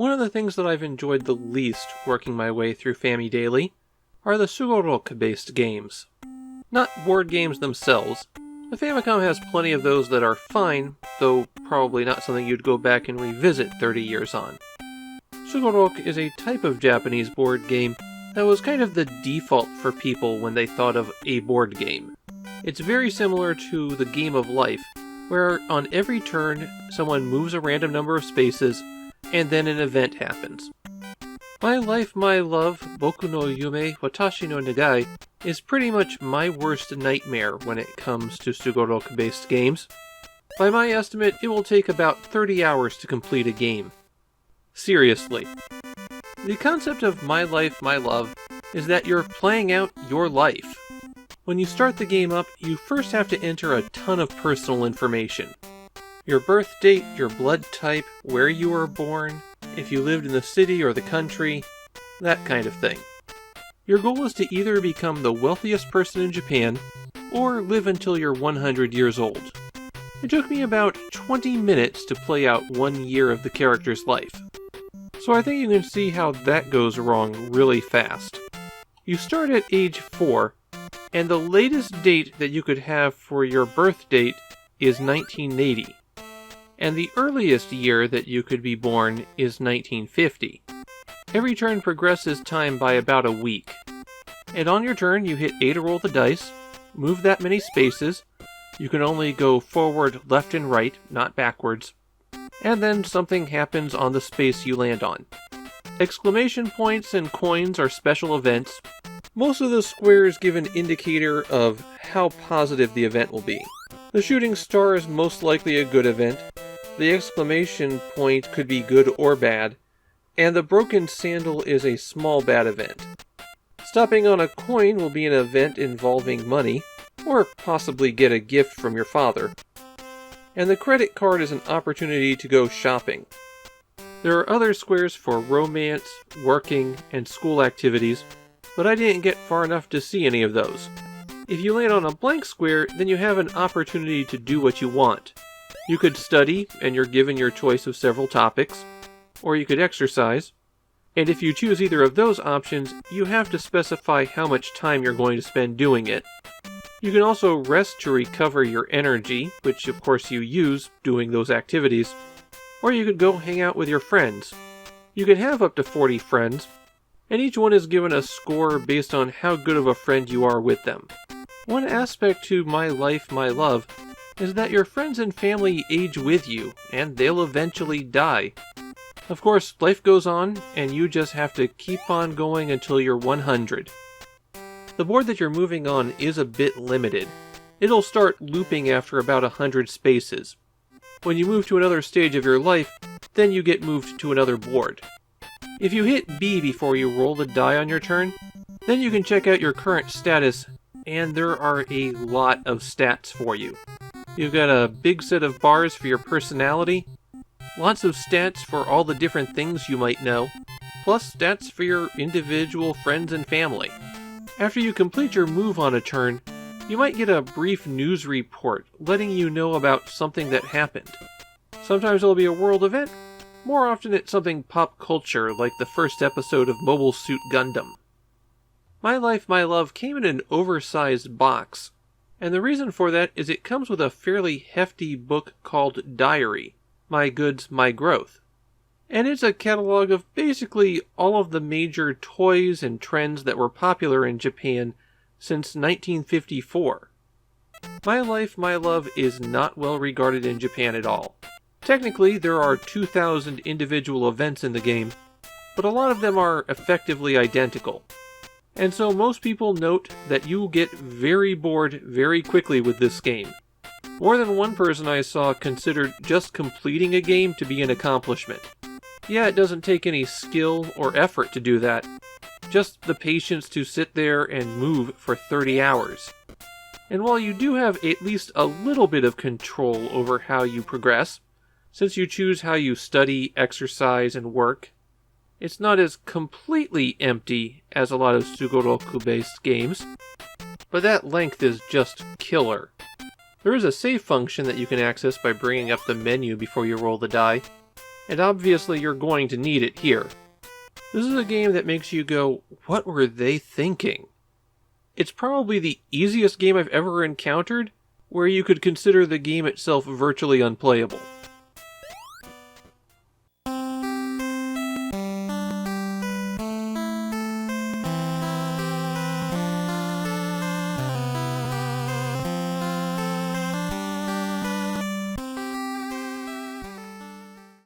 One of the things that I've enjoyed the least working my way through Famidaily are the Sugoroku-based games. Not board games themselves. The Famicom has plenty of those that are fine, though probably not something you'd go back and revisit 30 years on. Sugoroku is a type of Japanese board game that was kind of the default for people when they thought of a board game. It's very similar to the game of life, where on every turn, someone moves a random number of spaces, and then an event happens. My Life, My Love Boku no Yume Watashi no願いis pretty much my worst nightmare when it comes to Sugoroku-based games. By my estimate, it will take about 30 hours to complete a game. Seriously. The concept of My Life, My Love is that you're playing out your life. When you start the game up, you first have to enter a ton of personal information. Your birth date, your blood type, where you were born, if you lived in the city or the country, that kind of thing. Your goal is to either become the wealthiest person in Japan, or live until you're 100 years old. It took me about 20 minutes to play out 1 year of the character's life. So I think you can see how that goes wrong really fast. You start at age 4, and the latest date that you could have for your birth date is 1980. And the earliest year that you could be born is 1950. Every turn progresses time by about a week. And on your turn, you hit A to roll the dice, move that many spaces, you can only go forward, left, and right, not backwards, and then something happens on the space you land on. Exclamation points and coins are special events. Most of the squares give an indicator of how positive the event will be. The shooting star is most likely a good event, the exclamation point could be good or bad, and the broken sandal is a small bad event. Stopping on a coin will be an event involving money, or possibly get a gift from your father. And the credit card is an opportunity to go shopping. There are other squares for romance, working, and school activities, but I didn't get far enough to see any of those. If you land on a blank square, then you have an opportunity to do what you want. You could study, and you're given your choice of several topics, or you could exercise, and if you choose either of those options, you have to specify how much time you're going to spend doing it. You can also rest to recover your energy, which of course you use doing those activities, or you could go hang out with your friends. You can have up to 40 friends, and each one is given a score based on how good of a friend you are with them. One aspect to My Life, My Love is that your friends and family age with you, and they'll eventually die. Of course, life goes on, and you just have to keep on going until you're 100. The board that you're moving on is a bit limited. It'll start looping after about 100 spaces. When you move to another stage of your life, then you get moved to another board. If you hit B before you roll the die on your turn, then you can check out your current status, and there are a lot of stats for you. You've got a big set of bars for your personality, lots of stats for all the different things you might know, plus stats for your individual friends and family. After you complete your move on a turn, you might get a brief news report letting you know about something that happened. Sometimes it'll be a world event, more often it's something pop culture like the first episode of Mobile Suit Gundam. My Life, My Love came in an oversized box, and the reason for that is it comes with a fairly hefty book called Diary, My Goods, My Growth. And it's a catalog of basically all of the major toys and trends that were popular in Japan since 1954. My Life, My Love is not well regarded in Japan at all. Technically, there are 2,000 individual events in the game, but a lot of them are effectively identical. And so most people note that you get very bored very quickly with this game. More than one person I saw considered just completing a game to be an accomplishment. Yeah, it doesn't take any skill or effort to do that, just the patience to sit there and move for 30 hours. And while you do have at least a little bit of control over how you progress, since you choose how you study, exercise, and work, it's not as completely empty as a lot of Sugoroku-based games, but that length is just killer. There is a save function that you can access by bringing up the menu before you roll the die, and obviously you're going to need it here. This is a game that makes you go, what were they thinking? It's probably the easiest game I've ever encountered, where you could consider the game itself virtually unplayable.